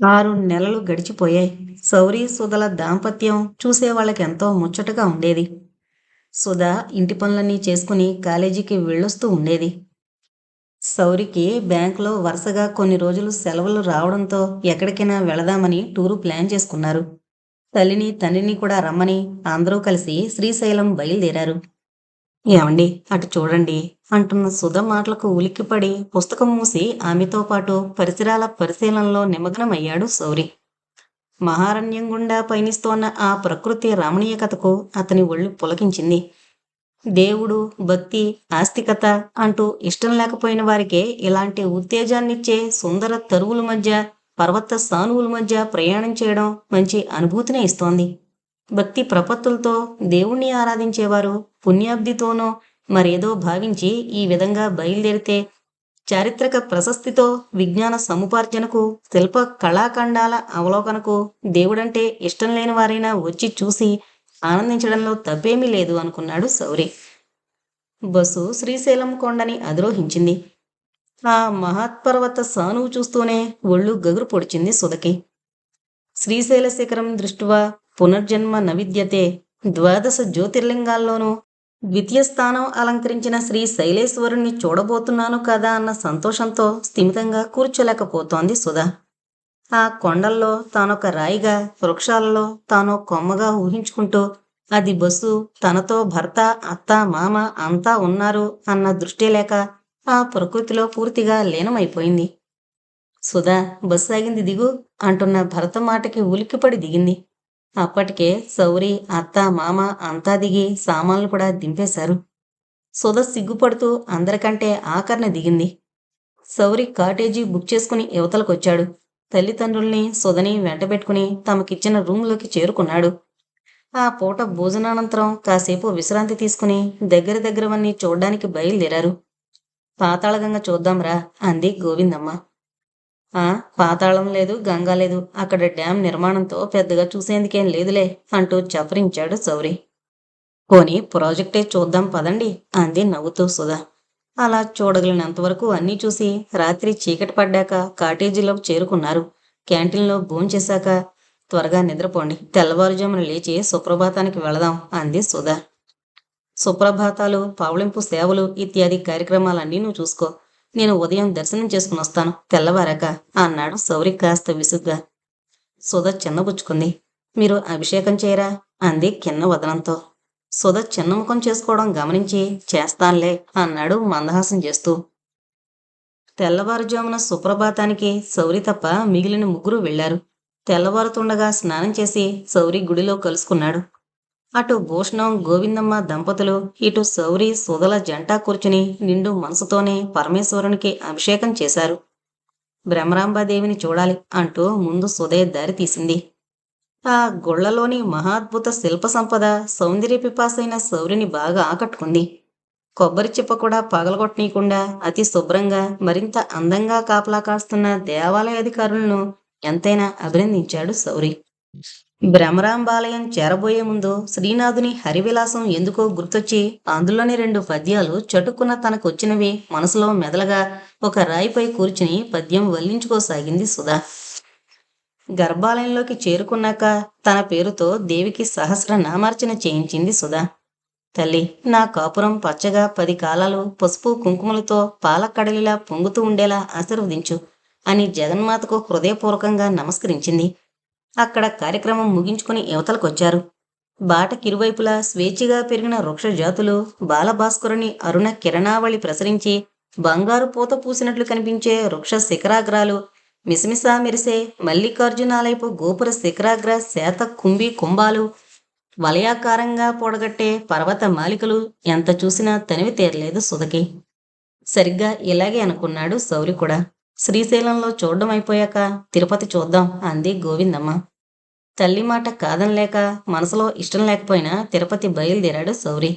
6 నెలలు గడిచిపోయాయి. సౌరి, సుధల దాంపత్యం చూసే వాళ్ళకెంతో ముచ్చటగా ఉండేది. సుధ ఇంటి పనులన్నీ చేసుకుని కాలేజీకి వెళ్ళొస్తూ ఉండేది. సౌరికి బ్యాంకులో వరుసగా కొన్ని రోజులు సెలవులు రావడంతో ఎక్కడికైనా వెళదామని టూరు ప్లాన్ చేసుకున్నారు. తల్లిని, తండ్రిని కూడా రమ్మని అందరూ కలిసి శ్రీశైలం బయలుదేరారు. ఏమండి అటు చూడండి అంటున్న సుధ మాటలకు ఉలిక్కిపడి పుస్తకం మూసి ఆమెతో పాటు పరిసరాల పరిశీలనలో నిమగ్నమయ్యాడు సౌరి. మహారణ్యం గుండా పయనిస్తోన్న ఆ ప్రకృతి రమణీయకతకు అతని ఒళ్ళు పులకించింది. దేవుడు, భక్తి, ఆస్తికత అంటూ ఇష్టం లేకపోయిన వారికే ఇలాంటి ఉత్తేజాన్నిచ్చే సుందర తరువుల మధ్య, పర్వత సానువుల మధ్య ప్రయాణం చేయడం మంచి అనుభూతినే ఇస్తోంది. భక్తి ప్రపత్తులతో దేవుణ్ణి ఆరాధించేవారు పుణ్యాబ్దితోనో మరేదో భావించి ఈ విధంగా బయలుదేరితే చారిత్రక ప్రశస్తితో విజ్ఞాన సముపార్జనకు, శిల్ప కళాఖండాల అవలోకనకు దేవుడంటే ఇష్టం లేని వారైనా వచ్చి చూసి ఆనందించడంలో తప్పేమీ లేదు అనుకున్నాడు సౌరి. బస్సు శ్రీశైలం కొండని అధిరోహించింది. ఆ మహత్పర్వత సానువు చూస్తూనే ఒళ్ళు గగురు పొడిచింది సుధకి. శ్రీశైల శిఖరం దృష్ట్వా పునర్జన్మ నవిద్యతే, ద్వాదశ జ్యోతిర్లింగాల్లోనూ ద్వితీయ స్థానం అలంకరించిన శ్రీ శైలేశ్వరుణ్ణి చూడబోతున్నాను కదా అన్న సంతోషంతో స్థిమితంగా కూర్చోలేకపోతోంది సుధ. ఆ కొండల్లో తానొక రాయిగా, వృక్షాలలో తానో కొమ్మగా ఊహించుకుంటూ అది బస్సు, తనతో భర్త, అత్త, మామ అంతా ఉన్నారు అన్న దృష్టి లేక ఆ ప్రకృతిలో పూర్తిగా లీనమైపోయింది. సుధా, బస్సు ఆగింది దిగు అంటున్న భరత మాటకి ఉలిక్కిపడి దిగింది. అప్పటికే సౌరి, అత్త, మామ అంతా దిగి సామాన్లు కూడా దింపేశారు. సుధ సిగ్గుపడుతూ అందరికంటే ఆఖరణ దిగింది. సౌరి కాటేజీ బుక్ చేసుకుని యువతలకొచ్చాడు. తల్లిదండ్రుల్ని, సుధని వెంటబెట్టుకుని తమకిచ్చిన రూంలోకి చేరుకున్నాడు. ఆ పూట భోజనానంతరం కాసేపు విశ్రాంతి తీసుకుని దగ్గరవన్నీ చూడ్డానికి బయలుదేరారు. పాతాళగంగ చూద్దాంరా అంది గోవిందమ్మ. ఆ పాతాళం లేదు, గంగా లేదు. అక్కడ డ్యాం నిర్మాణంతో పెద్దగా చూసేందుకేం లేదులే అంటూ చపరించాడు సౌరి. పోనీ ప్రాజెక్టే చూద్దాం పదండి అంది నవ్వుతూ సుధ. అలా చూడగలిగినంతవరకు అన్నీ చూసి రాత్రి చీకటి పడ్డాక కాటేజీలోకి చేరుకున్నారు. క్యాంటీన్లో భోంచేశాక త్వరగా నిద్రపోండి, తెల్లవారుజామున లేచి సుప్రభాతానికి వెళదాం అంది సుధ. సుప్రభాతాలు, పావులింపు సేవలు ఇత్యాది కార్యక్రమాలన్నీ నువ్వు చూసుకో. నేను ఉదయం దర్శనం చేసుకుని వస్తాను తెల్లవారాక అన్నాడు సౌరి కాస్త విసుగ్గా. సుధ చిన్నబుచ్చుకుంది. మీరు అభిషేకం చేయరా అంది కిన్న వదనంతో. సుధ చిన్న ముఖం చేసుకోవడం గమనించి చేస్తాన్లే అన్నాడు మందహాసం చేస్తూ. తెల్లవారుజామున సుప్రభాతానికి సౌరి తప్ప మిగిలిన ముగ్గురు వెళ్లారు. తెల్లవారుతుండగా స్నానం చేసి సౌరి గుడిలో కలుసుకున్నాడు. అటు భూషణం, గోవిందమ్మ దంపతులు, ఇటు సౌరి, సుధల జంట కూర్చుని నిండు మనసుతోనే పరమేశ్వరునికి అభిషేకం చేశారు. బ్రహ్మరాంబాదేవిని చూడాలి అంటూ ముందు సుధే దారి తీసింది. ఆ గుళ్లలోని మహాద్భుత శిల్ప సంపద, సౌందర్య పిపాసైన సౌరిని బాగా ఆకట్టుకుంది. కొబ్బరి చిప్ప కూడా పగలగొట్టనీయకుండా అతి శుభ్రంగా, మరింత అందంగా కాపలా కాస్తున్న దేవాలయాధికారులను ఎంతైనా అభినందించాడు సౌరి. భ్రమరాంబాలయం చేరబోయే ముందు శ్రీనాథుని హరివిలాసం ఎందుకో గుర్తొచ్చి అందులోని 2 పద్యాలు చటుక్కున తనకొచ్చినవి మనసులో మెదలగా ఒక రాయిపై కూర్చుని పద్యం వల్లించుకోసాగింది సుధా. గర్భాలయంలోకి చేరుకున్నాక తన పేరుతో దేవికి సహస్రనామార్చన చేయించింది సుధా. తల్లి, నా కాపురం పచ్చగా 10 కాలాలు పసుపు కుంకుమలతో పాలకడలిలా పొంగుతూ ఉండేలా ఆశీర్వదించు అని జగన్మాతకు హృదయపూర్వకంగా నమస్కరించింది. అక్కడ కార్యక్రమం ముగించుకుని యువతలకొచ్చారు. బాటకిరువైపులా స్వేచ్ఛగా పెరిగిన వృక్ష జాతులు బాలభాస్కరుని అరుణ కిరణావళి ప్రసరించి బంగారు పూత పూసినట్లు కనిపించే వృక్ష శిఖరాగ్రాలు, మిసమిసా మెరిసే మల్లికార్జునాలైపు గోపుర శిఖరాగ్ర శాత కుంభి కుంభాలు, వలయాకారంగా పొడగట్టే పర్వత మాలికలు ఎంత చూసినా తనివి తీరలేదు సుధకి. సరిగ్గా ఇలాగే అనుకున్నాడు సౌరి కూడా. శ్రీశైలంలో చూడడం అయిపోయాక తిరుపతి చూద్దాం అంది గోవిందమ్మ. తల్లి మాట కాదనలేక మనసులో ఇష్టం లేకపోయినా తిరుపతి బయలుదేరాడు సౌరి.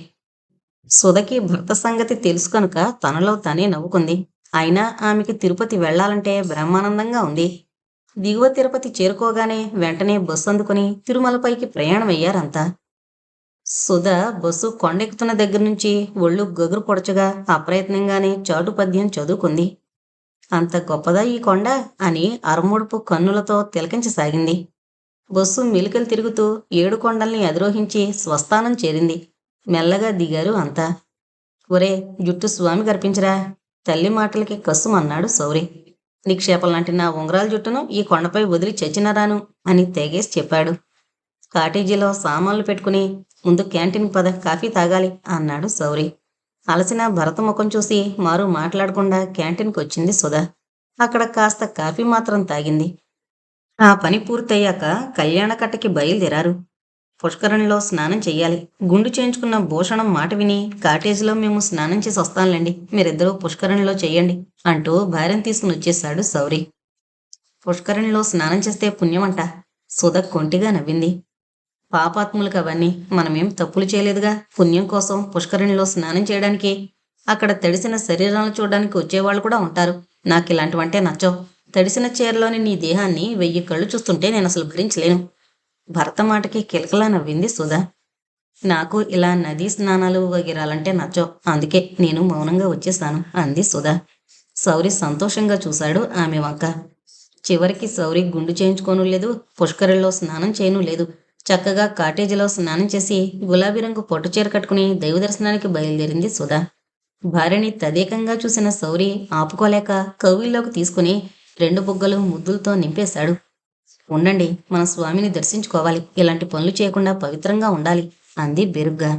సుధకి భర్త సంగతి తెలుసు కనుక తనలో తనే నవ్వుకుంది. అయినా ఆమెకి తిరుపతి వెళ్లాలంటే బ్రహ్మానందంగా ఉంది. దిగువ తిరుపతి చేరుకోగానే వెంటనే బస్సు అందుకుని తిరుమలపైకి ప్రయాణమయ్యారంతా. సుధ బస్సు కొండెక్కుతున్న దగ్గర నుంచి ఒళ్ళు గగురు పొడచగా అప్రయత్నంగానే చాటు పద్యం చదువుకుంది. అంత గొప్పదా ఈ కొండ అని అరముడుపు కన్నులతో తిలకించసాగింది. బస్సు మెలికలు తిరుగుతూ 7 కొండల్ని అధిరోహించి స్వస్థానం చేరింది. మెల్లగా దిగారు అంతా. ఒరే, జుట్టు స్వామి గర్పించరా, తల్లి మాటలకి కస్సుమన్నాడు శౌరి. నిక్షేపంలాంటి నా ఉంగరాల జుట్టును ఈ కొండపై వదిలి చచ్చినరాను అని తెగేసి చెప్పాడు. కాటేజీలో సామాన్లు పెట్టుకుని ముందు క్యాంటీన్ పద, కాఫీ తాగాలి అన్నాడు శౌరి. అలసిన భరత ముఖం చూసి మారు మాట్లాడకుండా క్యాంటీన్కి వచ్చింది సుధా. అక్కడ కాస్త కాఫీ మాత్రం తాగింది. ఆ పని పూర్తయ్యాక కళ్యాణకట్టకి బయలుదేరారు. పుష్కరిణిలో స్నానం చెయ్యాలి. గుండు చేయించుకున్న భూషణం మాట విని కాటేజీలో మేము స్నానం చేసి వస్తానులేండి, మీరిద్దరూ పుష్కరిణిలో చెయ్యండి అంటూ భార్యను తీసుకుని వచ్చేశాడు శౌరి. పుష్కరిణిలో స్నానం చేస్తే పుణ్యమంట. సుధ కొంటిగా నవ్వింది. పాపాత్ములకు అవన్నీ, మనమేం తప్పులు చేయలేదుగా. పుణ్యం కోసం పుష్కరిణిలో స్నానం చేయడానికి, అక్కడ తడిసిన శరీరాలను చూడడానికి వచ్చేవాళ్ళు కూడా ఉంటారు. నాకు ఇలాంటివంటే నచ్చవు. తడిసిన చీరలోని నీ దేహాన్ని 1000 కళ్ళు చూస్తుంటే నేను అసలు భరించలేను. భర్త మాటకి కిలకలా నవ్వింది సుధా. నాకు ఇలా నదీ స్నానాలు వగిరాలంటే నచ్చవు, అందుకే నేను మౌనంగా వచ్చేసాను అంది సుధా. శౌరి సంతోషంగా చూశాడు ఆమె వంక. చివరికి శౌరి గుండు చేయించుకోను లేదు, పుష్కరిణిలో స్నానం చేయను లేదు. చక్కగా కాటేజీలో స్నానం చేసి గులాబీ రంగు పట్టుచీర కట్టుకుని దైవ దర్శనానికి బయలుదేరింది సుధా. భార్యని తదేకంగా చూసిన శౌరి ఆపుకోలేక కౌగిల్లోకి తీసుకుని 2 బుగ్గలు ముద్దులతో నింపేశాడు. ఉండండి, మన స్వామిని దర్శించుకోవాలి, ఇలాంటి పనులు చేయకుండా పవిత్రంగా ఉండాలి అంది బెరుగ్గా.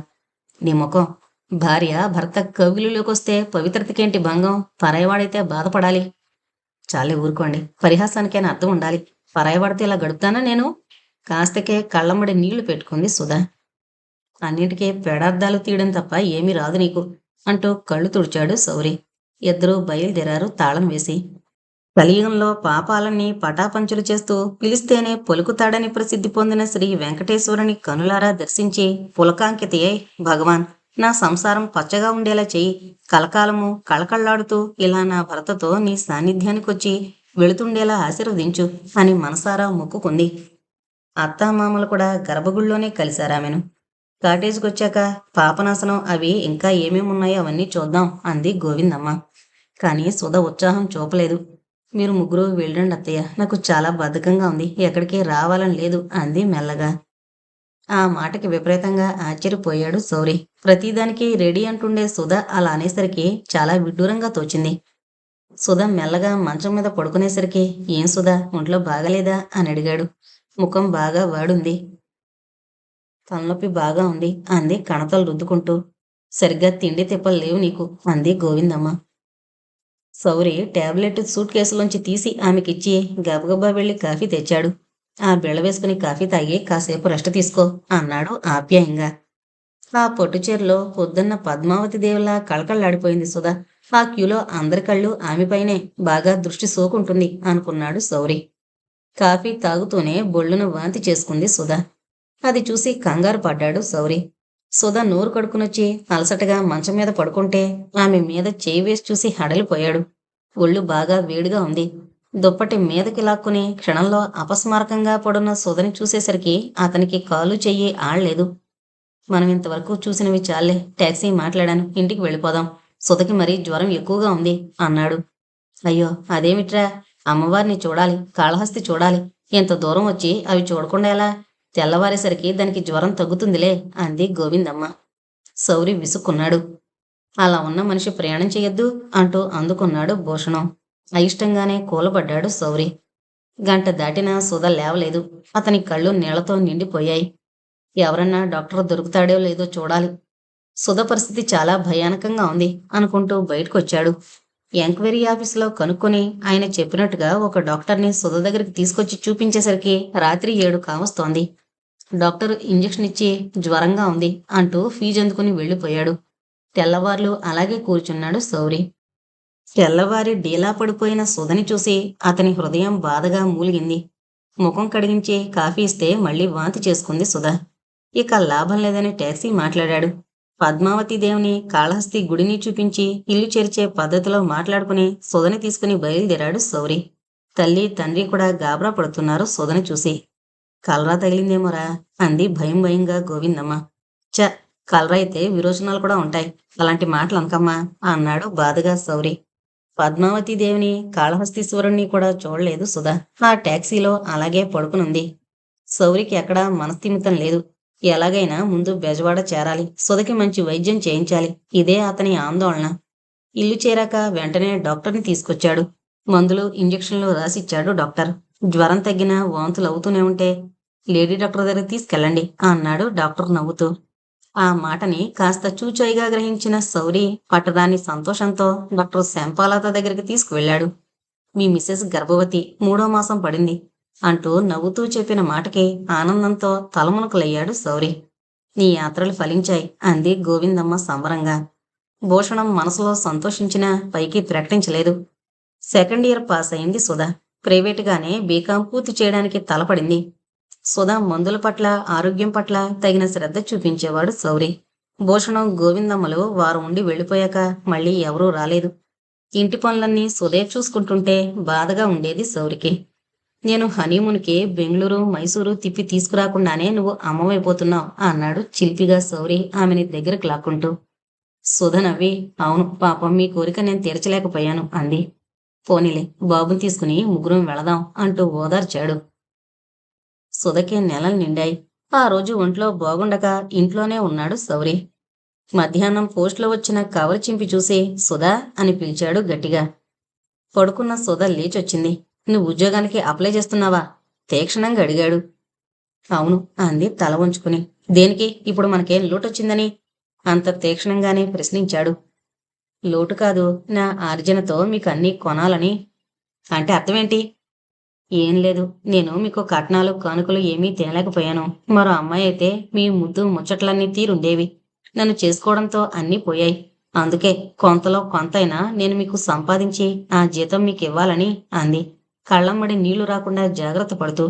నీ ముఖం. భార్య భర్త కౌగిలిలోకి వస్తే పవిత్రతకేంటి భంగం? పరాయవాడైతే బాధపడాలి. చాలే ఊరుకోండి, పరిహాసానికైనా అర్థం ఉండాలి. పరాయవాడితే ఇలా గడుపుతానా నేను? కాస్తకే కళ్ళమ్మడి నీళ్లు పెట్టుకుంది సుధా. అన్నిటికీ పెడార్థాలు తీయడం తప్ప ఏమీ రాదు నీకు అంటూ కళ్ళు తుడిచాడు శౌరి. ఇద్దరూ బయలుదేరారు తాళం వేసి. కలియుగంలో పాపాలన్నీ పటాపంచులు చేస్తూ పిలిస్తేనే పలుకుతాడని ప్రసిద్ధి పొందిన శ్రీ వెంకటేశ్వరుని కనులారా దర్శించి పులకాంకితయే భగవాన్, నా సంసారం పచ్చగా ఉండేలా చెయ్యి, కలకాలము కళకళ్లాడుతూ ఇలా నా భర్తతో నీ సాన్నిధ్యానికొచ్చి వెళుతుండేలా ఆశీర్వదించు అని మనసారా మొక్కుకుంది. అత్తామామలు కూడా గర్భగుడిలోనే కలిశారామెను. కాటేజ్కి వచ్చాక పాపనాశనం అవి ఇంకా ఏమేమున్నాయో అవన్నీ చూద్దాం అంది గోవిందమ్మ. కానీ సుధ ఉత్సాహం చూపలేదు. మీరు ముగ్గురు వెళ్ళండి అత్తయ్య, నాకు చాలా బద్ధకంగా ఉంది, ఎక్కడికి రావాలని లేదు అంది మెల్లగా. ఆ మాటకి విపరీతంగా ఆశ్చర్యపోయాడు శౌరి. ప్రతిదానికి రెడీ అంటుండే సుధ అలా అనేసరికి చాలా విడ్డూరంగా తోచింది. సుధ మెల్లగా మంచం మీద పడుకునేసరికి, ఏం సుధ, ఒంట్లో బాగలేదా అని అడిగాడు. ముఖం బాగా వాడుంది, తలనొప్పి బాగా ఉంది అంది కణతలు రుద్దుకుంటూ. సరిగ్గా తిండి తిప్పలు లేవు నీకు అంది గోవిందమ్మ. శౌరి టాబ్లెట్ సూట్ కేసులోంచి తీసి ఆమెకిచ్చి గబగబా వెళ్ళి కాఫీ తెచ్చాడు. ఆ బిళ్ళ వేసుకుని కాఫీ తాగి కాసేపు రెస్ట్ తీసుకో అన్నాడు ఆప్యాయంగా. ఆ పొట్టుచీరలో పొద్దున్న పద్మావతి దేవిలా కళకళలాడిపోయింది సుధా. ఆ క్యూలో అందరి కళ్ళు ఆమెపైనే, బాగా దృష్టి సోకుంటుంది అనుకున్నాడు శౌరి. కాఫీ తాగుతూనే బొళ్ళున వాంతి చేసుకుంది సుధా. అది చూసి కంగారు పడ్డాడు శౌరి. సుధ నోరు కడుకునొచ్చి అలసటగా మంచం మీద పడుకుంటే ఆమె మీద చేయి వేసి చూసి హడలిపోయాడు. ఒళ్ళు బాగా వేడిగా ఉంది. దుప్పటి మీదకి లాక్కుని క్షణంలో అపస్మారకంగా పడున్న సుధని చూసేసరికి అతనికి కాలు చెయ్యి ఆడలేదు. మనం ఇంతవరకు చూసినవి చాలే, టాక్సీ మాట్లాడాను, ఇంటికి వెళ్ళిపోదాం. సుధకి మరీ జ్వరం ఎక్కువగా ఉంది అన్నాడు. అయ్యో అదేమిట్రా, అమ్మవారిని చూడాలి, కాళహస్తి చూడాలి, ఎంత దూరం వచ్చి అవి చూడకుండా ఎలా? తెల్లవారేసరికి దానికి జ్వరం తగ్గుతుందిలే అంది గోవిందమ్మ. శౌరి విసుక్కున్నాడు. అలా ఉన్న మనిషి ప్రయాణం చెయ్యొద్దు అంటూ అందుకున్నాడు భూషణం. అయిష్టంగానే కూలబడ్డాడు శౌరి. గంట దాటినా సుధ లేవలేదు. అతని కళ్ళు నీళ్లతో నిండిపోయాయి. ఎవరన్నా డాక్టర్ దొరుకుతాడో లేదో చూడాలి. సుధ పరిస్థితి చాలా భయానకంగా ఉంది అనుకుంటూ బయటకొచ్చాడు. ఎంక్వైరీ ఆఫీసులో కనుక్కొని ఆయన చెప్పినట్టుగా ఒక డాక్టర్ని సుధ దగ్గరికి తీసుకొచ్చి చూపించేసరికి రాత్రి 7 కావస్తోంది. డాక్టర్ ఇంజెక్షన్ ఇచ్చి జ్వరంగా ఉంది అంటూ ఫీజు అందుకుని వెళ్ళిపోయాడు. తెల్లవార్లు అలాగే కూర్చున్నాడు శౌరి. తెల్లవారి డీలా పడిపోయిన సుధని చూసి అతని హృదయం బాధగా మూలిగింది. ముఖం కడిగించి కాఫీ ఇస్తే మళ్ళీ వాంతి చేసుకుంది సుధ. ఇక లాభం లేదని టాక్సీ మాట్లాడాడు. పద్మావతీదేవిని, కాళహస్తి గుడిని చూపించి ఇల్లు చేర్చే పద్ధతిలో మాట్లాడుకుని సుధని తీసుకుని బయలుదేరాడు శౌరి. తల్లి తండ్రి కూడా గాబరా పడుతున్నారు సుధని చూసి. కలరా తగిలిందేమోరా అంది భయం భయంగా గోవిందమ్మ. చ, కలరా అయితే విరోచనాలు కూడా ఉంటాయి, అలాంటి మాటలు అనకమ్మా అన్నాడు బాధగా శౌరి. పద్మావతీదేవిని, కాళహస్తీశ్వరుణ్ణి కూడా చూడలేదు సుధ. ఆ టాక్సీలో అలాగే పడుకునుంది. శౌరికి ఎక్కడా మనస్థిమితం లేదు. ఎలాగైనా ముందు బెజవాడ చేరాలి. సుధకి మంచి వైద్యం చేయించాలి. ఇదే అతని ఆందోళన. ఇల్లు చేరాక వెంటనే డాక్టర్ని తీసుకొచ్చాడు. మందులు, ఇంజెక్షన్లు రాసిచ్చాడు డాక్టర్. జ్వరం తగ్గినా వాంతులు అవుతూనే ఉంటే లేడీ డాక్టర్ దగ్గరికి తీసుకెళ్ళండి అన్నాడు డాక్టర్ నవ్వుతూ. ఆ మాటని కాస్త చూచాయిగా గ్రహించిన శౌరి పట్టరాని సంతోషంతో డాక్టర్ శంపాలత దగ్గరికి తీసుకువెళ్ళాడు. మీ మిసెస్ గర్భవతి, 3వ మాసం పడింది అంటూ నవ్వుతూ చెప్పిన మాటకి ఆనందంతో తలమునకలయ్యాడు శౌరి. నీ యాత్రలు ఫలించాయి అంది గోవిందమ్మ సంబరంగా. భూషణం మనసులో సంతోషించినా పైకి ప్రకటించలేదు. సెకండ్ ఇయర్ పాస్ అయింది సుధ. ప్రైవేటుగానే బీకాం పూర్తి చేయడానికి తలపడింది. సుధ మందుల పట్ల, ఆరోగ్యం పట్ల తగిన శ్రద్ధ చూపించేవాడు శౌరి. భూషణం, గోవిందమ్మలు వారం ఉండి వెళ్ళిపోయాక మళ్ళీ ఎవరూ రాలేదు. ఇంటి పనులన్నీ సుధే చూసుకుంటుంటే బాధగా ఉండేది శౌరికి. నేను హనీమూన్కి బెంగళూరు, మైసూరు తిప్పి తీసుకురాకుండానే నువ్వు అమ్మవైపోతున్నావు అన్నాడు చిలిపిగా శౌరి ఆమెని దగ్గరకు లాక్కుంటూ. సుధ నవ్వి, అవును పాపం మీ కోరిక నేను తీర్చలేకపోయాను అంది. పోనీలే, బాబుని తీసుకుని ముగ్గురం వెళదాం అంటూ ఓదార్చాడు. సుధకి నెలలు నిండాయి. ఆ రోజు ఒంట్లో బాగుండక ఇంట్లోనే ఉన్నాడు శౌరి. మధ్యాహ్నం పోస్టులో వచ్చిన కవర్ చింపి చూసి సుధా అని పిలిచాడు గట్టిగా. పడుకున్న సుధ లేచొచ్చింది. నువ్వు ఉద్యోగానికి అప్లై చేస్తున్నావా? తీక్షణంగా అడిగాడు. అవును అంది తల వంచుకుని. దేనికి? ఇప్పుడు మనకేం లోటొచ్చిందని అంత తీక్షణంగానే ప్రశ్నించాడు. లోటు కాదు, నా ఆర్జనతో మీకు అన్నీ కొనాలని. అంటే అర్థమేంటి? ఏం లేదు, నేను మీకు కట్నాలు, కానుకలు ఏమీ తేలేకపోయాను. మరో అమ్మాయి అయితే మీ ముద్దు ముచ్చట్లన్నీ తీరుండేవి. నన్ను చేసుకోవడంతో అన్నీ పోయాయి. అందుకే కొంతలో కొంతైనా నేను మీకు సంపాదించి ఆ జీతం మీకు ఇవ్వాలని అంది, కళ్ళమ్మడి నీళ్లు రాకుండా జాగ్రత్త పడుతూ.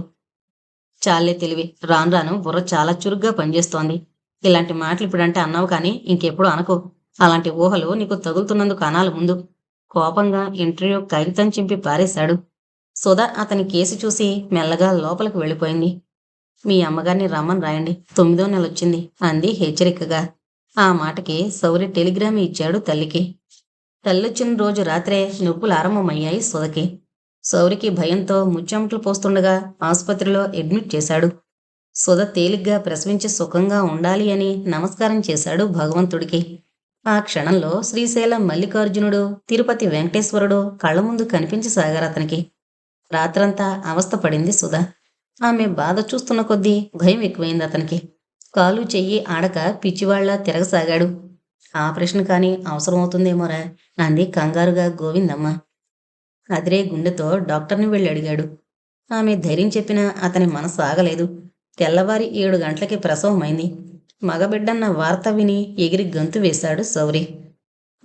చాలే తెలివి, రాను రాను బుర్ర చాలా చురుగ్గా పనిచేస్తోంది. ఇలాంటి మాటలు ఇప్పుడంటే అన్నావు కానీ ఇంకెప్పుడు అనకు. అలాంటి ఊహలు నీకు తగులుతున్నందుకు అనాలి ముందు. కోపంగా ఇంటర్వ్యూ కాగితం చింపి పారేశాడు. సుధ అతని కేసి చూసి మెల్లగా లోపలికి వెళ్ళిపోయింది. మీ అమ్మగారిని రమ్మని రాయండి, 9వ నెలొచ్చింది అంది హెచ్చరికగా. ఆ మాటకి శౌరి టెలిగ్రామ్ ఇచ్చాడు తల్లికి. తల్లొచ్చిన రోజు రాత్రే నొప్పులు ఆరంభమయ్యాయి సుధకి. శౌరికి భయంతో ముచ్చెమటలు పోస్తుండగా ఆసుపత్రిలో అడ్మిట్ చేశాడు. సుధ తేలిగ్గా ప్రసవించి సుఖంగా ఉండాలి అని నమస్కారం చేశాడు భగవంతుడికి. ఆ క్షణంలో శ్రీశైలం మల్లికార్జునుడు, తిరుపతి వెంకటేశ్వరుడు కళ్ళ ముందు కనిపించసాగారు అతనికి. రాత్రంతా అవస్థ పడింది సుధ. ఆమె బాధ చూస్తున్న కొద్దీ భయం ఎక్కువైంది అతనికి. కాలు చెయ్యి ఆడక పిచ్చివాళ్లా తిరగసాగాడు. ఆపరేషన్ కానీ అవసరమవుతుందేమోరా అంది కంగారుగా గోవిందమ్మ. అదిరే గుండెతో డాక్టర్ని వెళ్ళి అడిగాడు. ఆమె ధైర్యం చెప్పినా అతని మనసు ఆగలేదు. తెల్లవారి 7 గంటలకి ప్రసవమైంది. మగబిడ్డన్న వార్త విని ఎగిరి గంతు వేశాడు శౌరి.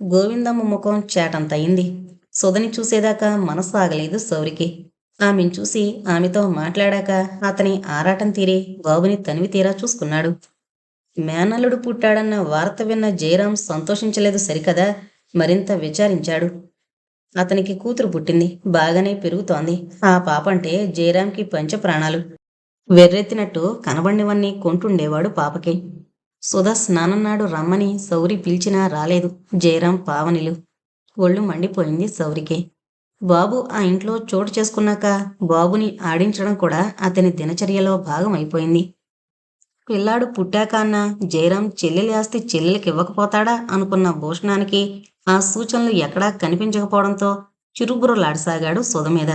గోవిందమ్మ ముఖం చేటంతయింది. సుధని చూసేదాకా మనసు ఆగలేదు శౌరికి. ఆమెను చూసి ఆమెతో మాట్లాడాక అతని ఆరాటం తీరి బాబుని తనివి తీరా చూసుకున్నాడు. మేనల్లుడు పుట్టాడన్న వార్త విన్న జయరాం సంతోషించలేదు సరికదా, మరింత విచారించాడు. అతనికి కూతురు పుట్టింది, బాగానే పెరుగుతోంది. ఆ పాపంటే జయరాంకి పంచప్రాణాలు. వెర్రెత్తినట్టు కనబడినవన్నీ కొంటుండేవాడు పాపకి. సుధ స్నానం నాడు రమ్మని శౌరి పిలిచినా రాలేదు జయరాం పావనిలు. ఒళ్ళు మండిపోయింది శౌరికి. బాబు ఆ ఇంట్లో చోటు చేసుకున్నాక బాబుని ఆడించడం కూడా అతని దినచర్యలో భాగమైపోయింది. పిల్లాడు పుట్టాక అన్న జయరాం చెల్లెలి ఆస్తి చెల్లెలికి ఇవ్వకపోతాడా అనుకున్న భూషణానికి ఆ సూచనలు ఎక్కడా కనిపించకపోవడంతో చిరుబుర్రలాడసాగాడు సుధ మీద.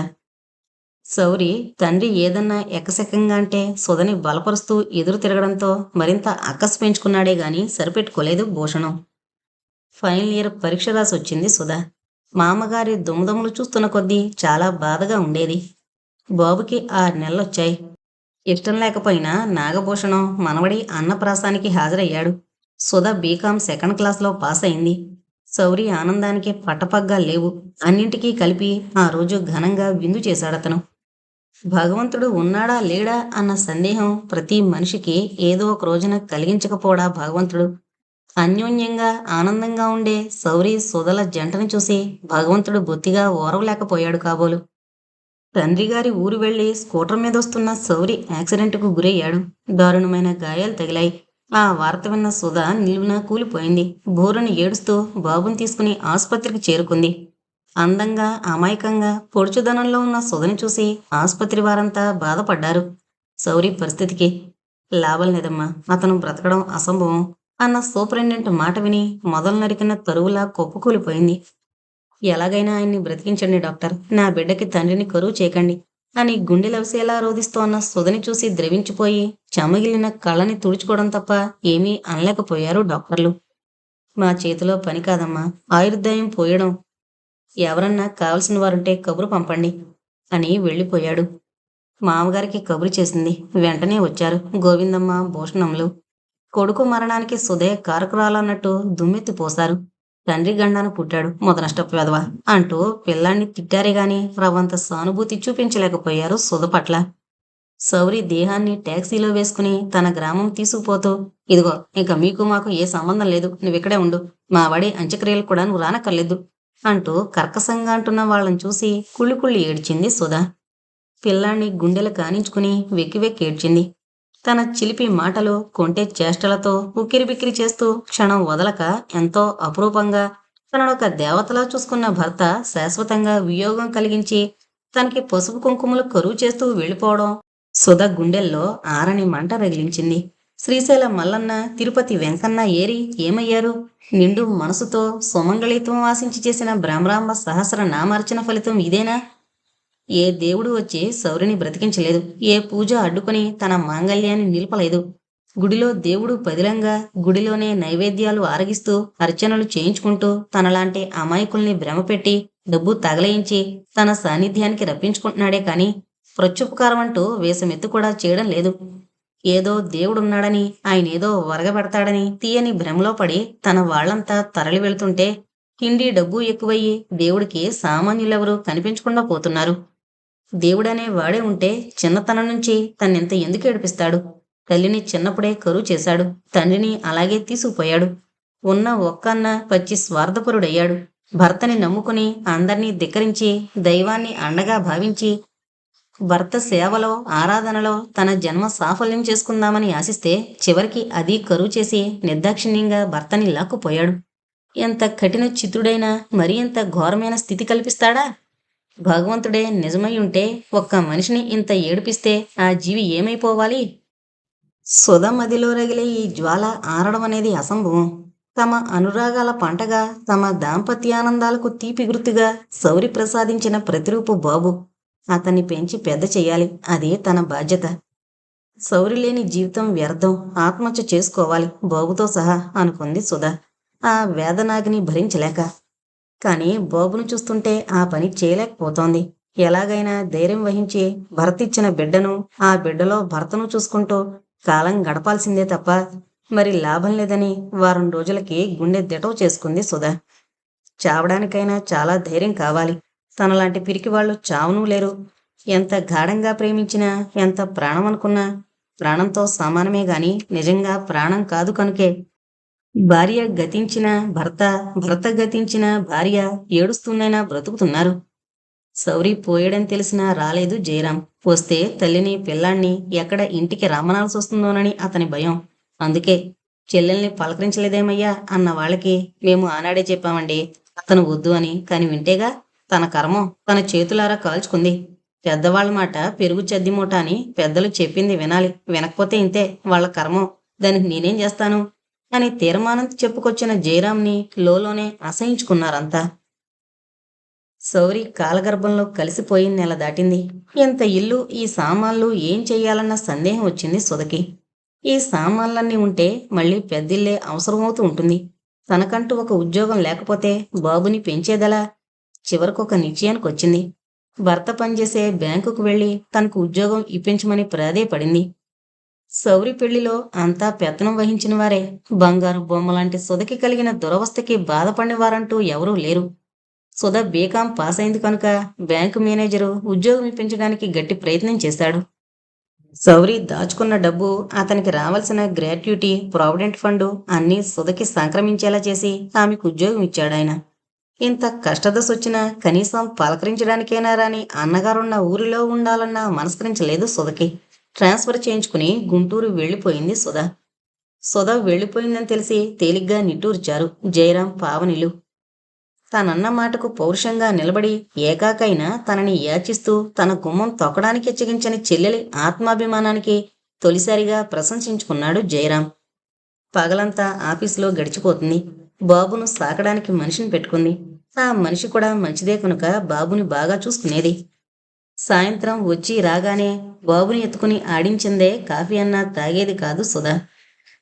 శౌరి తండ్రి ఏదన్నా ఎకసెక్కంగా అంటే సుధని బలపరుస్తూ ఎదురు తిరగడంతో మరింత అక్కసు పెంచుకున్నాడే గాని సరిపెట్టుకోలేదు భూషణం. ఫైనల్ ఇయర్ పరీక్ష రాసి వచ్చింది సుధ. మామగారి దుమ్ముదమ్ములు చూస్తున్న కొద్దీ చాలా బాధగా ఉండేది. బాబుకి 6 నెలలొచ్చాయి. ఇష్టం లేకపోయినా నాగభూషణం మనవడి అన్నప్రాసానికి హాజరయ్యాడు. సుధ బీకాం 2nd క్లాస్లో పాస్ అయింది. శౌరి ఆనందానికి పట్టపగ్గా లేవు. అన్నింటికీ కలిపి ఆ రోజు ఘనంగా విందు చేశాడతను. భగవంతుడు ఉన్నాడా లేడా అన్న సందేహం ప్రతి మనిషికి ఏదో ఒక రోజున కలిగించకపోడా భగవంతుడు? అన్యోన్యంగా ఆనందంగా ఉండే శౌరి సుధల జంటను చూసి భగవంతుడు బొత్తిగా ఓరవలేకపోయాడు కాబోలు. తండ్రిగారి ఊరు వెళ్లి స్కూటర్ మీదొస్తున్న శౌరి యాక్సిడెంట్కు గురయ్యాడు. దారుణమైన గాయాలు తగిలాయి. ఆ వార్త విన్న సుధ నిలువున కూలిపోయింది. బోరుని ఏడుస్తూ బాబుని తీసుకుని ఆసుపత్రికి చేరుకుంది. అందంగా, అమాయకంగా, పొడుచుదనంలో ఉన్న సుధని చూసి ఆసుపత్రి వారంతా బాధపడ్డారు. శౌరి పరిస్థితికి. లాభం లేదమ్మా, అతను బ్రతకడం అసంభవం అన్న సూపరింటెండెంట్ మాట విని మొదలు నరికిన తరువులా కుప్పకూలిపోయింది. ఎలాగైనా ఆయన్ని బ్రతికించండి డాక్టర్, నా బిడ్డకి తండ్రిని కరువు చేయకండి అని గుండెలవిసేలా రోధిస్తోన్న సుధని చూసి ద్రవించిపోయి చెమగిలిన కళ్ళని తుడుచుకోవడం తప్ప ఏమీ అనలేకపోయారు డాక్టర్లు. మా చేతిలో పని కాదమ్మా, ఆయుర్దాయం పోయడం. ఎవరన్నా కావలసిన వారుంటే కబురు పంపండి అని వెళ్ళిపోయాడు. మామగారికి కబురు చేసింది. వెంటనే వచ్చారు గోవిందమ్మ, భూషణంలు. కొడుకు మరణానికి సుధే కారకురాలన్నట్టు దుమ్మెత్తి పోశారు. తండ్రి గండాన పుట్టాడు మొదనష్టపు వెధవ అంటూ పిల్లాన్ని తిట్టారే గాని రవ్వంత సానుభూతి చూపించలేకపోయారు సుధ పట్ల. శౌరి దేహాన్ని టాక్సీలో వేసుకుని తన గ్రామం తీసుకుపోతూ, ఇదిగో ఇక మీకు మాకు ఏ సంబంధం లేదు, నువ్విక్కడే ఉండు, మా వాడి అంత్యక్రియలు కూడా నువ్వు రానక్కర్లేదు అంటూ కర్కశంగా అంటున్న వాళ్ళని చూసి కుళ్ళి కుళ్ళి ఏడ్చింది సుధ. పిల్లాన్ని గుండెలు కానించుకుని వెక్కి వెక్కి ఏడ్చింది. తన చిలిపి మాటలు, కొంటె చేష్టలతో ఉక్కిరిబిక్కిరి చేస్తూ క్షణం వదలక ఎంతో అపురూపంగా తననొక దేవతలా చూసుకున్న భర్త శాశ్వతంగా వియోగం కలిగించి తనకి పసుపు కుంకుమలు కరువు చేస్తూ వెళ్ళిపోవడం సుధ గుండెల్లో ఆరని మంట రగిలించింది. శ్రీశైలం మల్లన్న, తిరుపతి వెంకన్న ఏరి ఏమయ్యారు? నిండు మనసుతో సుమంగళిత్వం ఆశించి చేసిన భ్రమరాంబ సహస్ర నామార్చన ఫలితం ఇదేనా? ఏ దేవుడు వచ్చి శౌరిని బ్రతికించలేదు. ఏ పూజ అడ్డుకొని తన మాంగళ్యాన్ని నిలపలేదు. గుడిలో దేవుడు పదిలంగా గుడిలోనే నైవేద్యాలు ఆరగిస్తూ అర్చనలు చేయించుకుంటూ తనలాంటి అమాయకుల్ని భ్రమపెట్టి డబ్బు తగలయించి తన సాన్నిధ్యానికి రప్పించుకుంటున్నాడే కాని ప్రత్యుపకారం అంటూ వేషమెత్తు కూడా చేయడం లేదు. ఏదో దేవుడున్నాడని, ఆయనేదో వరగబెడతాడని తీయని భ్రమలో పడి తన వాళ్లంతా తరలి వెళుతుంటే హిండీ డబ్బు ఎక్కువయ్యి దేవుడికి సామాన్యులెవరూ కనిపించకుండా పోతున్నారు. దేవుడనే వాడే ఉంటే చిన్నతనం నుంచి తన్నింత ఎందుకు ఏడిపిస్తాడు? తల్లిని చిన్నప్పుడే కరువు చేశాడు, తండ్రిని అలాగే తీసుకుపోయాడు. ఉన్న ఒక్కన్న పచ్చి స్వార్థపరుడయ్యాడు. భర్తని నమ్ముకుని అందర్నీ ధిక్కరించి దైవాన్ని అండగా భావించి భర్త సేవలో, ఆరాధనలో తన జన్మ సాఫల్యం చేసుకుందామని ఆశిస్తే చివరికి అది కరువు చేసి నిర్దాక్షిణ్యంగా భర్తని లాక్కుపోయాడు. ఎంత కఠిన చిత్తుడైనా మరి ఎంత ఘోరమైన స్థితి కల్పిస్తాడా? భగవంతుడే నిజమై ఉంటే ఒక్క మనిషిని ఇంత ఏడిపిస్తే ఆ జీవి ఏమైపోవాలి? సుధ మదిలో రగిలే ఈ జ్వాల ఆరడం అనేది అసంభవం. తమ అనురాగాల పంటగా, తమ దాంపత్యానందాలకు తీపి గుర్తుగా శౌరి ప్రసాదించిన ప్రతిరూపు బాబు. అతన్ని పెంచి పెద్ద చెయ్యాలి, అదే తన బాధ్యత. శౌరి లేని జీవితం వ్యర్థం, ఆత్మహత్య చేసుకోవాలి బాబుతో సహా అనుకుంది సుధ ఆ వేదనాగిని భరించలేక. కానీ బాబును చూస్తుంటే ఆ పని చేయలేకపోతోంది. ఎలాగైనా ధైర్యం వహించి భర్తిచ్చిన బిడ్డను, ఆ బిడ్డలో భర్తను చూసుకుంటూ కాలం గడపాల్సిందే తప్ప మరి లాభం లేదని వారం రోజులకి గుండె దిటవు చేసుకుంది సుధ. చావడానికైనా చాలా ధైర్యం కావాలి. తనలాంటి పిరికి వాళ్ళు చావునూ లేరు. ఎంత గాఢంగా ప్రేమించినా, ఎంత ప్రాణం అనుకున్నా ప్రాణంతో సమానమే గాని నిజంగా ప్రాణం కాదు కనుకే భార్య గతించిన భర్త, భర్త గతించిన భార్య ఏడుస్తూనైనా బ్రతుకుతున్నారు. శౌరి పోయడని తెలిసినా రాలేదు జయరాం. వస్తే తల్లిని, పిల్లాన్ని ఎక్కడ ఇంటికి రమ్మనాల్సి వస్తుందోనని అతని భయం. అందుకే చెల్లెల్ని పలకరించలేదేమయ్యా అన్న వాళ్ళకి మేము ఆనాడే చెప్పామండి అతను వద్దు అని. కాని వింటేగా తన కర్మం తన చేతులారా కాల్చుకుంది. పెద్దవాళ్ళ మాట పెరుగు చద్దిమూట అని పెద్దలు చెప్పింది వినాలి. వినకపోతే ఇంతే వాళ్ళ కర్మం, దానికి నేనేం చేస్తాను అని తీర్మానం చెప్పుకొచ్చిన జయరాంని లోలోనే అసహించుకున్నారంతా. శౌరి కాలగర్భంలో కలిసిపోయి నెల దాటింది. ఎంత ఇల్లు, ఈ సామాన్లు ఏం చెయ్యాలన్న సందేహం వచ్చింది సుధకి. ఈ సామాన్లన్నీ ఉంటే మళ్ళీ పెద్దిల్లే అవసరమవుతూ ఉంటుంది. తనకంటూ ఒక ఉద్యోగం లేకపోతే బాబుని పెంచేదలా? చివరికొక నిశ్చయానికి వచ్చింది. భర్త పనిచేసే బ్యాంకుకు వెళ్లి తనకు ఉద్యోగం ఇప్పించమని ప్రాధేయపడింది. శౌరి పెళ్లిలో అంతా పెత్తనం వహించిన వారే. బంగారు బొమ్మలాంటి సుధకి కలిగిన దురవస్థకి బాధపడిన వారంటూ ఎవరూ లేరు. సుధ బీకాం పాస్ అయింది కనుక బ్యాంకు మేనేజరు ఉద్యోగం ఇప్పించడానికి గట్టి ప్రయత్నం చేశాడు. శౌరి దాచుకున్న డబ్బు, అతనికి రావాల్సిన గ్రాట్యుటీ, ప్రావిడెంట్ ఫండు అన్నీ సుధకి సంక్రమించేలా చేసి ఆమెకు ఉద్యోగం ఇచ్చాడాయన. ఇంత కష్టదశొచ్చినా కనీసం పలకరించడానికైనా రాని అన్నగారున్న ఊరిలో ఉండాలన్నా మనస్కరించలేదు సుధకి. ట్రాన్స్ఫర్ చేయించుకుని గుంటూరు వెళ్ళిపోయింది సుధ. సుధ వెళ్ళిపోయిందని తెలిసి తేలిగ్గా నిట్టూర్చారు జయరాం, పావనిలు. తనన్న మాటకు పౌరుషంగా నిలబడి ఏకాకైనా తనని యాచిస్తూ తన గుమ్మం తొక్కడానికి ఎచ్చగించని చెల్లెలి ఆత్మాభిమానానికి తొలిసారిగా ప్రశంసించుకున్నాడు జయరాం. పగలంతా ఆఫీసులో గడిచిపోతుంది. బాబును సాకడానికి మనిషిని పెట్టుకుంది. ఆ మనిషి కూడా మంచిదే కనుక బాబుని బాగా చూసుకునేది. సాయంత్రం వచ్చి రాగానే బాబుని ఎత్తుకుని ఆడించిందే కాఫీ అన్నా తాగేది కాదు సుధా.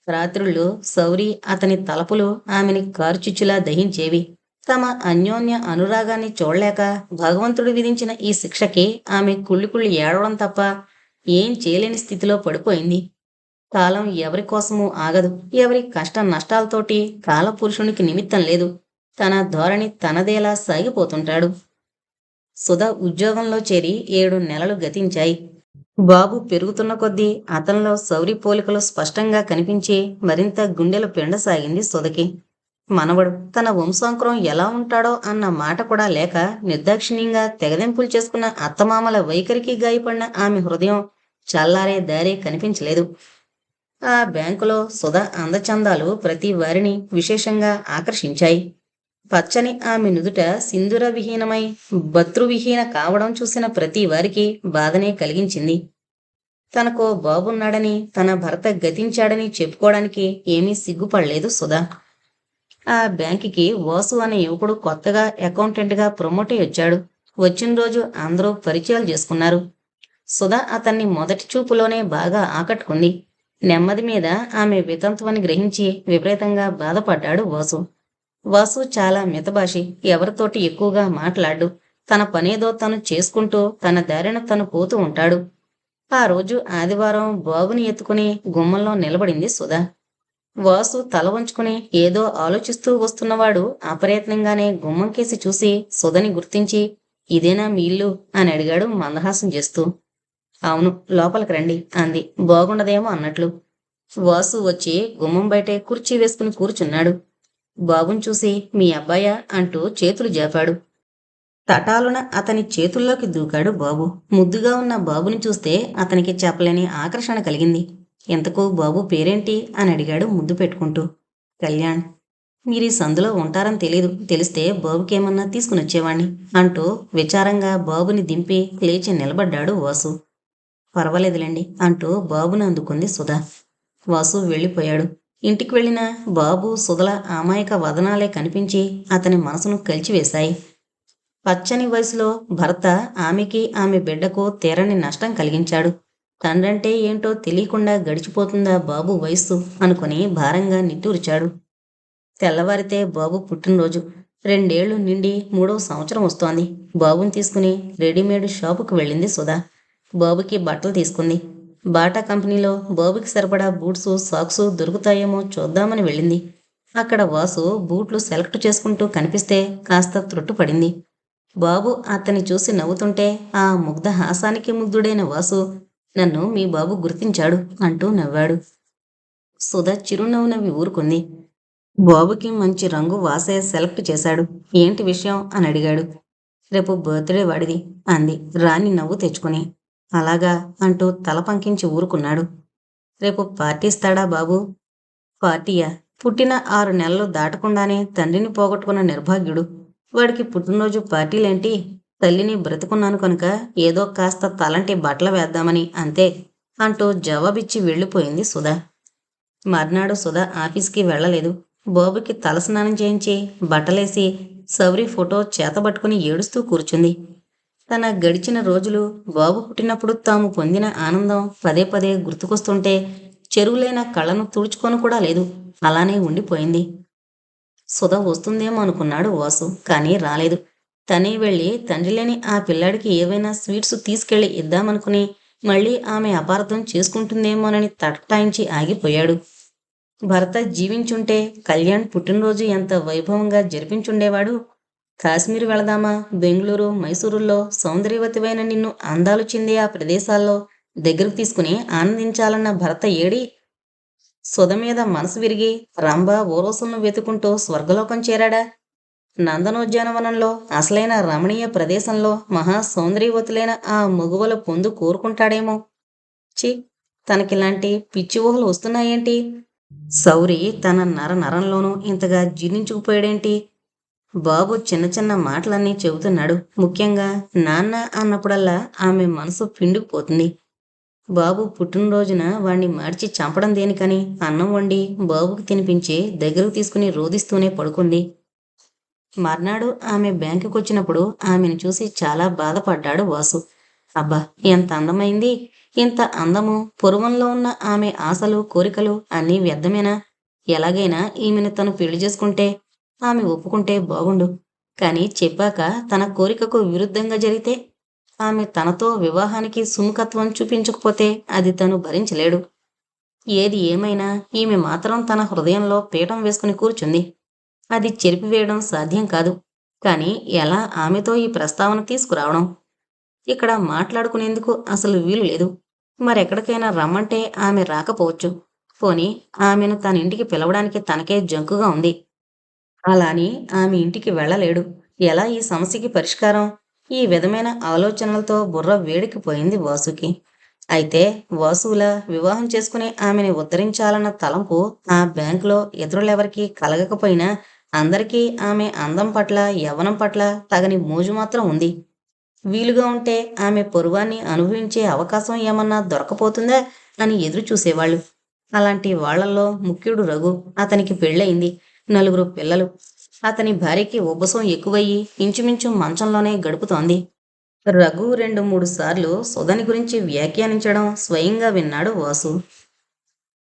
రాత్రుళ్ళు సౌరి అతని తలపులు ఆమెని కారుచిచ్చులా దహించేవి. తమ అన్యోన్య అనురాగాన్ని చూడలేక భగవంతుడు విధించిన ఈ శిక్షకి ఆమె కుళ్ళి కుళ్ళి ఏడవడం తప్ప ఏం చేయలేని స్థితిలో పడిపోయింది. కాలం ఎవరి కోసమూ ఆగదు. ఎవరి కష్ట నష్టాలతోటి కాలపురుషునికి నిమిత్తం లేదు. తన ధోరణి తనదేలా సాగిపోతుంటాడు. సుధ ఉద్యోగంలో చేరి 7 నెలలు గతించాయి. బాబు పెరుగుతున్న కొద్దీ అతనిలో సౌరి పోలికలు స్పష్టంగా కనిపించి మరింత గుండెలు పిండసాగింది సుధకి. మనవడు తన వంశాంకురం ఎలా ఉంటాడో అన్న మాట కూడా లేక నిర్దాక్షిణ్యంగా తెగదెంపులు చేసుకున్న అత్తమామల వైఖరికి గాయపడిన ఆమె హృదయం చల్లారే దారే కనిపించలేదు. ఆ బ్యాంకులో సుధ అందచందాలు ప్రతి వారిని విశేషంగా ఆకర్షించాయి. పచ్చని ఆమె నుదుట సింధుర విహీనమై భతృవిహీన కావడం చూసిన ప్రతి వారికి బాధనే కలిగించింది. తనకో బాబున్నాడని తన భర్త గతించాడని చెప్పుకోవడానికి ఏమీ సిగ్గుపడలేదు సుధా. ఆ బ్యాంకుకి వాసు అనే యువకుడు కొత్తగా అకౌంటెంట్గా ప్రమోట్ అయి వచ్చాడు. వచ్చిన రోజు అందరూ పరిచయాలు చేసుకున్నారు. సుధ అతన్ని మొదటి చూపులోనే బాగా ఆకట్టుకుంది. నెమ్మది మీద ఆమె వితంతువని గ్రహించి విపరీతంగా బాధపడ్డాడు వాసు. వాసు చాలా మితభాషి. ఎవరితోటి ఎక్కువగా మాట్లాడు. తన పనేదో తను చేసుకుంటూ తన దారిన తను పోతూ ఉంటాడు. ఆ రోజు ఆదివారం బాబుని ఎత్తుకుని గుమ్మంలో నిలబడింది సుధ. వాసు తల వంచుకుని ఏదో ఆలోచిస్తూ వస్తున్నవాడు అప్రయత్నంగానే గుమ్మం కేసి చూసి సుధని గుర్తించి, ఇదేనా మీ ఇల్లు అని అడిగాడు మందహాసం చేస్తూ. అవును, లోపలికి రండి అంది బాగుండదేమో అన్నట్లు. వాసు వచ్చి గుమ్మం బయటే కుర్చీ వేసుకుని కూర్చున్నాడు. బాబుని చూసి మీ అబ్బాయా అంటూ చేతులు జాపాడు. తటాలున అతని చేతుల్లోకి దూకాడు బాబు. ముద్దుగా ఉన్న బాబుని చూస్తే అతనికి చెప్పలేని ఆకర్షణ కలిగింది. ఎంతకు బాబు పేరేంటి అని అడిగాడు ముద్దు పెట్టుకుంటూ. కళ్యాణ్. మీరీ సందులో ఉంటారని తెలీదు. తెలిస్తే బాబుకేమన్నా తీసుకుని వచ్చేవాణ్ణి అంటూ విచారంగా బాబుని దింపి లేచి నిలబడ్డాడు వాసు. పర్వాలేదులేండి అంటూ బాబును అందుకుంది సుధా. వాసు వెళ్ళిపోయాడు. ఇంటికి వెళ్ళిన బాబు సుధల అమాయక వదనాలే కనిపించి అతని మనసును కలిచివేశాయి. పచ్చని వయసులో భర్త ఆమెకి ఆమె బిడ్డకు తీరని నష్టం కలిగించాడు. తండ్రంటే ఏంటో తెలియకుండా గడిచిపోతుందా బాబు వయస్సు అనుకుని భారంగా నిట్టూర్చాడు. తెల్లవారితే బాబు పుట్టినరోజు. 2 ఏళ్లు నిండి 3వ సంవత్సరం వస్తోంది. బాబుని తీసుకుని రెడీమేడ్ షాపుకు వెళ్ళింది సుధా. బాబుకి బట్టలు తీసుకుంది. బాటా కంపెనీలో బాబుకి సరిపడా బూట్సు సాక్సు దొరుకుతాయేమో చూద్దామని వెళ్ళింది. అక్కడ వాసు బూట్లు సెలెక్ట్ చేసుకుంటూ కనిపిస్తే కాస్త త్రుట్టుపడింది. బాబు అతన్ని చూసి నవ్వుతుంటే ఆ ముగ్ధ హాసానికి ముగ్ధుడైన వాసు, నన్ను మీ బాబు గుర్తించాడు అంటూ నవ్వాడు. సుధ చిరునవ్వు నవ్వి ఊరుకుంది. బాబుకి మంచి రంగు వాసే సెలెక్ట్ చేశాడు. ఏంటి విషయం అని అడిగాడు. రేపు బర్త్డే వాడిది అంది రాణి నవ్వు తెచ్చుకుని. అలాగా అంటూ తల పంకించి ఊరుకున్నాడు. రేపు పార్టీ ఇస్తాడా బాబు? పార్టీయా? పుట్టిన 6 నెలలు దాటకుండానే తండ్రిని పోగొట్టుకున్న నిర్భాగ్యుడు. వాడికి పుట్టినరోజు పార్టీలేంటి? తల్లిని బ్రతుకున్నాను కనుక ఏదో కాస్త తలంటి బట్టలు వేద్దామని అంతే అంటూ జవాబిచ్చి వెళ్ళిపోయింది సుధ. మర్నాడు సుధ ఆఫీస్కి వెళ్ళలేదు. బాబుకి తలస్నానం చేయించి బట్టలేసి సౌరి ఫోటో చేతబట్టుకుని ఏడుస్తూ కూర్చుంది. తన గడిచిన రోజులు, బాబు పుట్టినప్పుడు తాము పొందిన ఆనందం పదే పదే గుర్తుకొస్తుంటే చెరువులైన కళ్ళను తుడుచుకొని కూడా లేదు. అలానే ఉండిపోయింది. సుధ వస్తుందేమో అనుకున్నాడు వాసు. కానీ రాలేదు. తనే వెళ్ళి తండ్రి లేని ఆ పిల్లాడికి ఏవైనా స్వీట్స్ తీసుకెళ్లి ఇద్దామనుకుని మళ్ళీ ఆమె అపార్థం చేసుకుంటుందేమోనని తటటాయించి ఆగిపోయాడు. భర్త జీవించుంటే కళ్యాణ్ పుట్టినరోజు ఎంత వైభవంగా జరిపించుండేవాడు. కాశ్మీర్ వెళదామా, బెంగళూరు, మైసూరుల్లో సౌందర్యవతివైన నిన్ను అందాలు చెందే ఆ ప్రదేశాల్లో దగ్గరకు తీసుకుని ఆనందించాలన్న భర్త ఏడి? సుధ మీద మనసు విరిగి రంభ ఊర్వశులను వెతుకుంటూ స్వర్గలోకం చేరాడా? నందనోద్యానవనంలో అసలైన రమణీయ ప్రదేశంలో మహా సౌందర్యవతులైన ఆ మగువల పొందు కోరుకుంటాడేమో. చి, తనకిలాంటి పిచ్చి ఊహలు వస్తున్నాయేంటి? సౌరి తన నరంలోనూ ఇంతగా జీర్ణించుకుపోయాడేంటి? బాబు చిన్న చిన్న మాటలన్నీ చెబుతున్నాడు. ముఖ్యంగా నాన్న అన్నప్పుడల్లా ఆమె మనసు పిండుకుపోతుంది. బాబు పుట్టినరోజున వాణ్ణి మార్చి చంపడం దేనికని అన్నం వండి బాబుకి తినిపించి దగ్గరకు తీసుకుని రోదిస్తూనే పడుకుంది. మర్నాడు ఆమె బ్యాంకుకొచ్చినప్పుడు ఆమెను చూసి చాలా బాధపడ్డాడు వాసు. అబ్బా! ఎంత అందమైంది! ఇంత అందము, పూర్వంలో ఉన్న ఆమె ఆశలు, కోరికలు అన్నీ వ్యర్థమేనా? ఎలాగైనా ఈమెను తను పెళ్లి చేసుకుంటే, ఆమె ఒప్పుకుంటే బాగుండు. కానీ చెప్పాక తన కోరికకు విరుద్ధంగా జరిగితే, ఆమె తనతో వివాహానికి సుముఖత్వం చూపించకపోతే అది తను భరించలేడు. ఏది ఏమైనా ఈమె మాత్రం తన హృదయంలో పీఠం వేసుకుని కూర్చుంది. అది చెరిపివేయడం సాధ్యం కాదు. కానీ ఎలా ఆమెతో ఈ ప్రస్తావన తీసుకురావడం? ఇక్కడ మాట్లాడుకునేందుకు అసలు వీలు లేదు. మరెక్కడికైనా రమ్మంటే ఆమె రాకపోవచ్చు. పోనీ ఆమెను తన ఇంటికి పిలవడానికి తనకే జంకుగా ఉంది. అలా అని ఆమె ఇంటికి వెళ్ళలేడు. ఎలా ఈ సమస్యకి పరిష్కారం? ఈ విధమైన ఆలోచనలతో బుర్ర వేడెక్కిపోయింది వాసుకి. అయితే వాసులా వివాహం చేసుకుని ఆమెని ఉద్ధరించాలన్న తలంపు ఆ బ్యాంకులో ఇతరులెవరికీ కలగకపోయినా అందరికీ ఆమె అందం పట్ల, యవ్వనం పట్ల తగని మోజు మాత్రం ఉంది. వీలుగా ఉంటే ఆమె పొరువాన్ని అనుభవించే అవకాశం ఏమన్నా దొరకపోతుందా అని ఎదురు చూసేవాళ్ళు. అలాంటి వాళ్ళల్లో ముఖ్యుడు రఘు. అతనికి పెళ్ళయింది. నలుగురు పిల్లలు. అతని భార్యకి ఉబ్బసం ఎక్కువయ్యి ఇంచుమించు మంచంలోనే గడుపుతోంది. రఘు 2, 3 సార్లు సుధని గురించి వ్యాఖ్యానించడం స్వయంగా విన్నాడు వాసు.